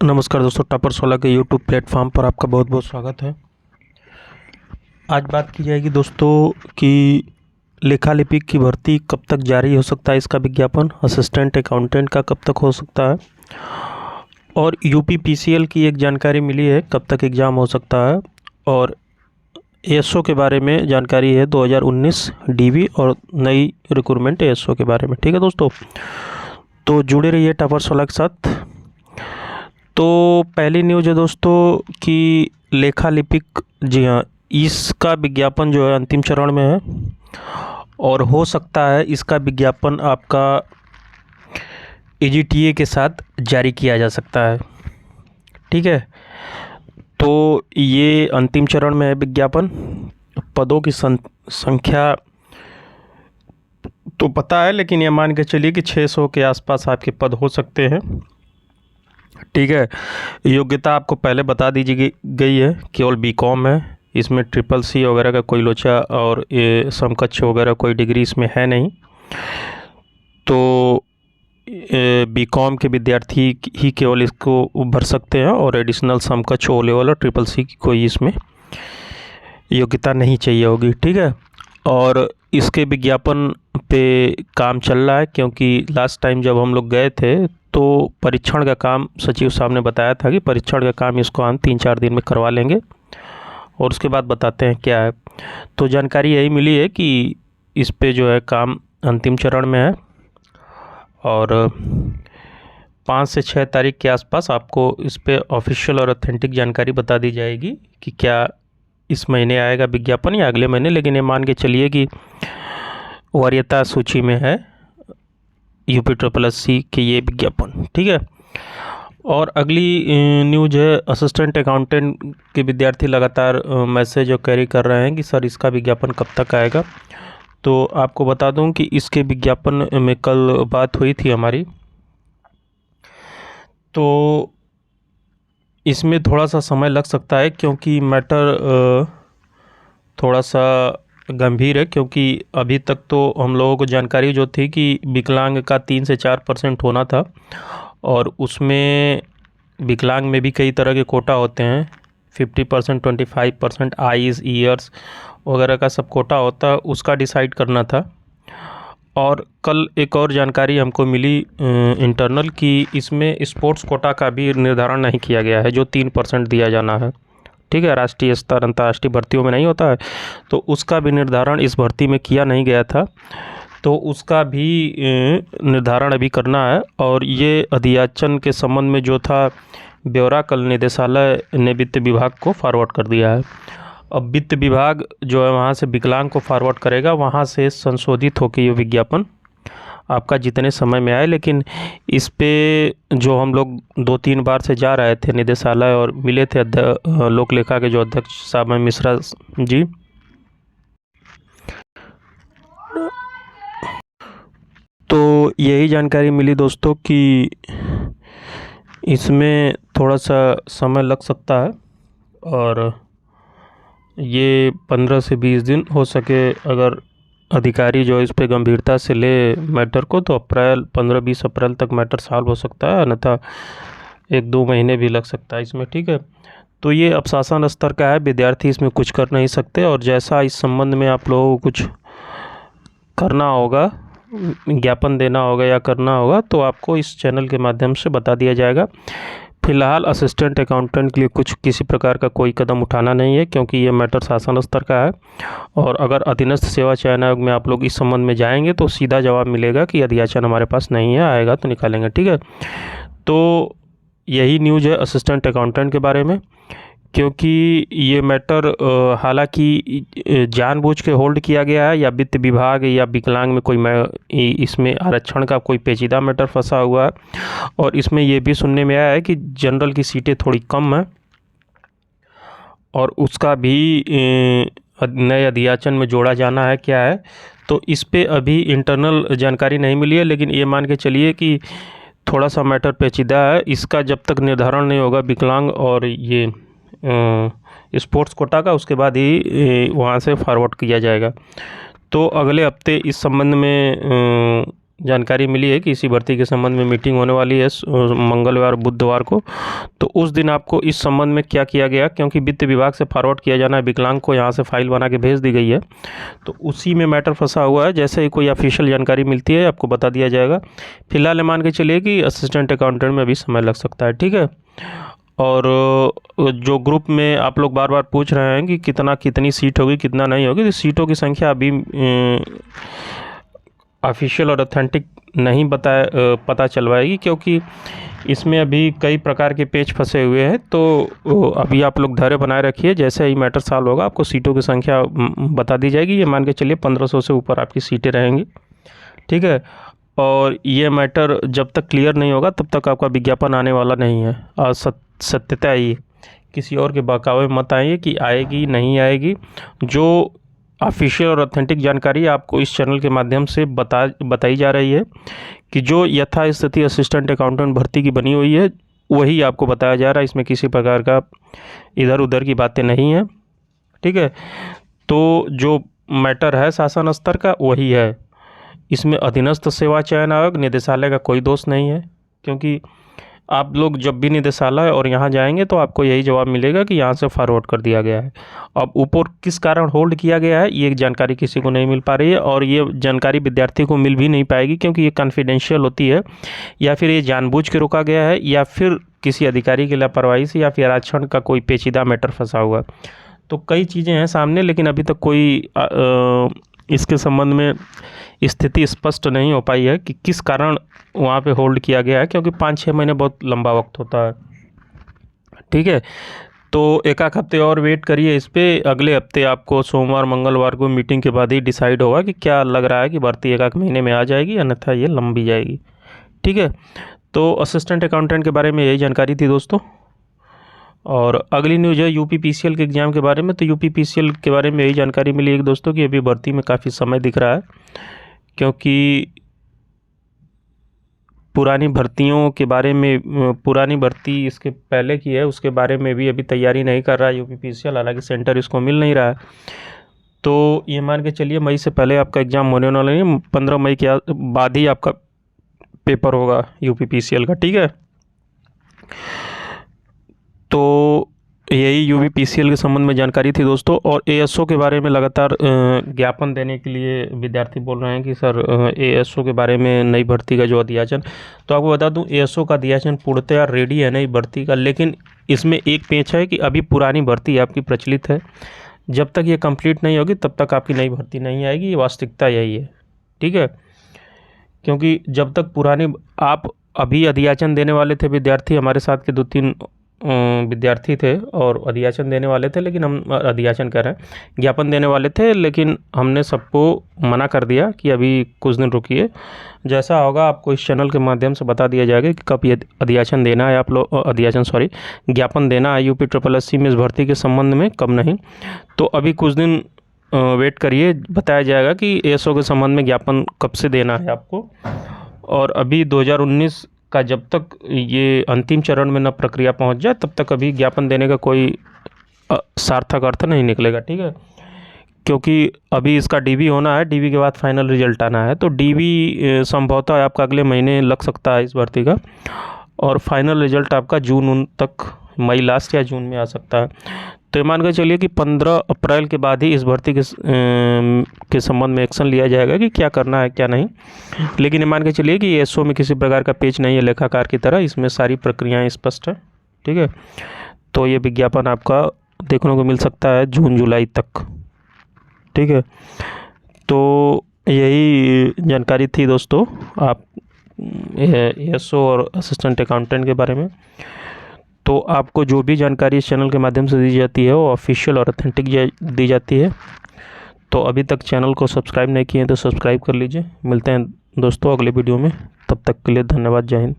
नमस्कार दोस्तों, टॉपर 16 के यूट्यूब प्लेटफॉर्म पर आपका बहुत बहुत स्वागत है। आज बात की जाएगी दोस्तों कि लेखा लिपिक की भर्ती कब तक जारी हो सकता है, इसका विज्ञापन असिस्टेंट अकाउंटेंट का कब तक हो सकता है, और यूपी पीसीएल की एक जानकारी मिली है कब तक एग्ज़ाम हो सकता है, और एएसओ के बारे में जानकारी है 2019 डीवी और नई रिक्रूटमेंट एएसओ के बारे में। ठीक है दोस्तों, तो जुड़े रहिए टॉपर 16 के साथ। तो पहली न्यूज़ है दोस्तों कि लेखा लिपिक, जी हाँ, इसका विज्ञापन जो है अंतिम चरण में है और हो सकता है इसका विज्ञापन आपका एजीटीए के साथ जारी किया जा सकता है। ठीक है, तो ये अंतिम चरण में है विज्ञापन। पदों की संख्या तो पता है, लेकिन ये मान के चलिए कि 600 के आसपास आपके पद हो सकते हैं। ठीक है, योग्यता आपको पहले बता दीजिए गई है, केवल बीकॉम है, इसमें ट्रिपल सी वगैरह का कोई लोचा और ये समकक्ष वगैरह कोई डिग्री इसमें है नहीं। तो बीकॉम के विद्यार्थी ही केवल इसको भर सकते हैं और एडिशनल समकक्ष ओ लेवल और ट्रिपल सी की कोई इसमें योग्यता नहीं चाहिए होगी। ठीक है, और इसके विज्ञापन पे काम चल रहा है, क्योंकि लास्ट टाइम जब हम लोग गए थे तो परीक्षण का काम सचिव साहब ने बताया था कि परीक्षण का काम इसको हम 3-4 दिन में करवा लेंगे और उसके बाद बताते हैं क्या है। तो जानकारी यही मिली है कि इस पे जो है काम अंतिम चरण में है और 5 से 6 तारीख के आसपास आपको इस पे ऑफिशियल और ऑथेंटिक जानकारी बता दी जाएगी कि क्या इस महीने आएगा विज्ञापन या अगले महीने। लेकिन ये मान के चलिए कि वरीयता सूची में है यूपी ट्रिपल एस सी के ये विज्ञापन। ठीक है, और अगली न्यूज है असिस्टेंट अकाउंटेंट के विद्यार्थी लगातार मैसेज जो कैरी कर रहे हैं कि सर इसका विज्ञापन कब तक आएगा। तो आपको बता दूं कि इसके विज्ञापन में कल बात हुई थी हमारी, तो इसमें थोड़ा सा समय लग सकता है क्योंकि मैटर थोड़ा सा गंभीर है। क्योंकि अभी तक तो हम लोगों को जानकारी जो थी कि विकलांग का 3 से 4% होना था, और उसमें विकलांग में भी कई तरह के कोटा होते हैं, 50%, 25%, आईज, ईयर्स वगैरह का सब कोटा होता है, उसका डिसाइड करना था। और कल एक और जानकारी हमको मिली इंटरनल कि इसमें स्पोर्ट्स कोटा का भी निर्धारण नहीं किया गया है, जो 3% दिया जाना है। ठीक है, राष्ट्रीय स्तर अंतर्राष्ट्रीय भर्तियों में नहीं होता है, तो उसका भी निर्धारण इस भर्ती में किया नहीं गया था, तो उसका भी निर्धारण अभी करना है। और ये अधियाचन के संबंध में जो था ब्यौरा कल निदेशालय ने वित्त विभाग को फॉरवर्ड कर दिया है। अब वित्त विभाग जो है वहाँ से विकलांग को फॉरवर्ड करेगा, वहाँ से संशोधित होकर ये विज्ञापन आपका जितने समय में आए। लेकिन इस पे जो हम लोग 2-3 बार से जा रहे थे निदेशालय और मिले थे लोक लेखा के जो अध्यक्ष साहब हैं मिश्रा जी, तो यही जानकारी मिली दोस्तों कि इसमें थोड़ा सा समय लग सकता है और ये 15 से 20 दिन हो सके, अगर अधिकारी जो इस पे गंभीरता से ले मैटर को, तो 15-20 अप्रैल तक मैटर सॉल्व हो सकता है, अन्यथा 1-2 महीने भी लग सकता है इसमें। ठीक है, तो ये अब शासन स्तर का है, विद्यार्थी इसमें कुछ कर नहीं सकते, और जैसा इस संबंध में आप लोगों को कुछ करना होगा, ज्ञापन देना होगा या करना होगा, तो आपको इस चैनल के माध्यम से बता दिया जाएगा। फिलहाल असिस्टेंट अकाउंटेंट के लिए कुछ किसी प्रकार का कोई कदम उठाना नहीं है, क्योंकि ये मैटर शासन स्तर का है। और अगर अधीनस्थ सेवा चयन आयोग में आप लोग इस संबंध में जाएंगे तो सीधा जवाब मिलेगा कि अधियाचन हमारे पास नहीं है, आएगा तो निकालेंगे। ठीक है, तो यही न्यूज़ है असिस्टेंट अकाउंटेंट के बारे में, क्योंकि ये मैटर हालांकि जानबूझ के होल्ड किया गया है, या वित्त विभाग या विकलांग में कोई इसमें आरक्षण का कोई पेचीदा मैटर फंसा हुआ है। और इसमें ये भी सुनने में आया है कि जनरल की सीटें थोड़ी कम हैं और उसका भी नए अधियाचन में जोड़ा जाना है, क्या है, तो इस पे अभी इंटरनल जानकारी नहीं मिली है। लेकिन ये मान के चलिए कि थोड़ा सा मैटर पेचीदा है, इसका जब तक निर्धारण नहीं होगा विकलांग और ये स्पोर्ट्स कोटा का, उसके बाद ही वहाँ से फॉरवर्ड किया जाएगा। तो अगले हफ्ते इस संबंध में जानकारी मिली है कि इसी भर्ती के संबंध में मीटिंग होने वाली है मंगलवार बुधवार को। तो उस दिन आपको इस संबंध में क्या किया गया, क्योंकि वित्त विभाग से फॉरवर्ड किया जाना है विकलांग को, यहाँ से फाइल बना के भेज दी गई है, तो उसी में मैटर फंसा हुआ है। जैसे ही कोई ऑफिशियल जानकारी मिलती है आपको बता दिया जाएगा। फिलहाल मान के चलिए कि असिस्टेंट अकाउंटेंट में अभी समय लग सकता है, ठीक है। और जो ग्रुप में आप लोग बार बार पूछ रहे हैं कि कितनी सीट होगी कितना नहीं होगी, तो सीटों की संख्या अभी ऑफिशियल और ऑथेंटिक नहीं पता चलवाएगी, क्योंकि इसमें अभी कई प्रकार के पेच फंसे हुए हैं। तो अभी आप लोग धैर्य बनाए रखिए, जैसे ही मैटर सॉल्व होगा आपको सीटों की संख्या बता दी जाएगी। ये मान के चलिए 1500 से ऊपर आपकी सीटें रहेंगी, ठीक है। और ये मैटर जब तक क्लियर नहीं होगा तब तक आपका विज्ञापन आने वाला नहीं है। और सत्यता ये किसी और के बहकावे मत आइए कि आएगी नहीं आएगी। जो ऑफिशियल और ऑथेंटिक जानकारी आपको इस चैनल के माध्यम से बताई जा रही है कि जो यथास्थिति असिस्टेंट अकाउंटेंट भर्ती की बनी हुई है वही आपको बताया जा रहा है। इसमें किसी प्रकार का इधर उधर की बातें नहीं है, ठीक है। तो जो मैटर है शासन स्तर का वही है। इसमें अधीनस्थ सेवा चयन आयोग निदेशालय का कोई दोष नहीं है, क्योंकि आप लोग जब भी निदेशालय और यहाँ जाएंगे तो आपको यही जवाब मिलेगा कि यहाँ से फॉरवर्ड कर दिया गया है। अब ऊपर किस कारण होल्ड किया गया है ये जानकारी किसी को नहीं मिल पा रही है, और ये जानकारी विद्यार्थी को मिल भी नहीं पाएगी, क्योंकि ये कॉन्फिडेंशियल होती है, या फिर ये जानबूझ के रोका गया है, या फिर किसी अधिकारी की लापरवाही से, या फिर आरक्षण का कोई पेचीदा मैटर फंसा हुआ है। तो कई चीज़ें हैं सामने, लेकिन अभी तक कोई इसके संबंध में स्थिति स्पष्ट नहीं हो पाई है कि किस कारण वहाँ पे होल्ड किया गया है, क्योंकि 5-6 महीने बहुत लंबा वक्त होता है, ठीक है। तो एक हफ्ते और वेट करिए इस पर। अगले हफ्ते आपको सोमवार मंगलवार को मीटिंग के बाद ही डिसाइड होगा कि क्या लग रहा है कि भर्ती एक महीने में आ जाएगी, अन्यथा ये लंबी जाएगी, ठीक है। तो असिस्टेंट अकाउंटेंट के बारे में यही जानकारी थी दोस्तों। और अगली न्यूज़ है यूपी पीसीएल के एग्ज़ाम के बारे में। तो यूपी पीसीएल के बारे में यही जानकारी मिली है कि दोस्तों कि अभी भर्ती में काफ़ी समय दिख रहा है, क्योंकि पुरानी भर्तियों के बारे में, पुरानी भर्ती इसके पहले की है उसके बारे में भी अभी तैयारी नहीं कर रहा है यूपी पीसीएल, हालांकि सेंटर इसको मिल नहीं रहा है। तो ये मान के चलिए मई से पहले आपका एग्ज़ाम होने वाला नहीं, 15 मई के बाद ही आपका पेपर होगा यूपी पीसीएल का, ठीक है। तो यही यूपी पीसीएल के संबंध में जानकारी थी दोस्तों। और एएसओ के बारे में लगातार ज्ञापन देने के लिए विद्यार्थी बोल रहे हैं कि सर एएसओ के बारे में नई भर्ती का जो अध्याचन, तो आपको बता दूं एएसओ का अध्याचन पूर्णतया रेडी है नई भर्ती का, लेकिन इसमें एक पेच है कि अभी पुरानी भर्ती आपकी प्रचलित है। जब तक ये कंप्लीट नहीं होगी तब तक आपकी नई भर्ती नहीं आएगी, ये वास्तविकता यही है, ठीक है। क्योंकि जब तक पुरानी, आप अभी अध्याचन देने वाले थे विद्यार्थी, हमारे साथ के 2-3 विद्यार्थी थे और अध्याचन देने वाले थे, लेकिन हम अध्याचन कर रहे हैं ज्ञापन देने वाले थे, लेकिन हमने सबको मना कर दिया कि अभी कुछ दिन रुकिए। जैसा होगा आपको इस चैनल के माध्यम से बता दिया जाएगा कि कब ये अध्याचन देना है, आप लोग ज्ञापन देना है यूपी SSSC में इस भर्ती के संबंध में, कब नहीं। तो अभी कुछ दिन वेट करिए, बताया जाएगा कि एएसओ के संबंध में ज्ञापन कब से देना है आपको। और अभी 2019 का जब तक ये अंतिम चरण में न प्रक्रिया पहुंच जाए तब तक अभी ज्ञापन देने का कोई सार्थक अर्थ नहीं निकलेगा, ठीक है। क्योंकि अभी इसका डीबी होना है, डीबी के बाद फाइनल रिजल्ट आना है, तो डीबी संभवतः आपका अगले महीने लग सकता है इस भर्ती का, और फाइनल रिजल्ट आपका जून तक, मई लास्ट या जून में आ सकता है। तो मान के चलिए कि 15 अप्रैल के बाद ही इस भर्ती के संबंध में एक्शन लिया जाएगा कि क्या करना है क्या नहीं। लेकिन ये मान के चलिए कि एएसओ में किसी प्रकार का पेच नहीं है लेखाकार की तरह, इसमें सारी प्रक्रियाएं स्पष्ट है, ठीक है। तो ये विज्ञापन आपका देखने को मिल सकता है जून जुलाई तक, ठीक है। तो यही जानकारी थी दोस्तों आप एएसओ और असिस्टेंट अकाउंटेंट के बारे में। तो आपको जो भी जानकारी इस चैनल के माध्यम से दी जाती है वो ऑफिशियल और ऑथेंटिक दी जाती है। तो अभी तक चैनल को सब्सक्राइब नहीं किए हैं तो सब्सक्राइब कर लीजिए। मिलते हैं दोस्तों अगले वीडियो में, तब तक के लिए धन्यवाद, जय हिंद।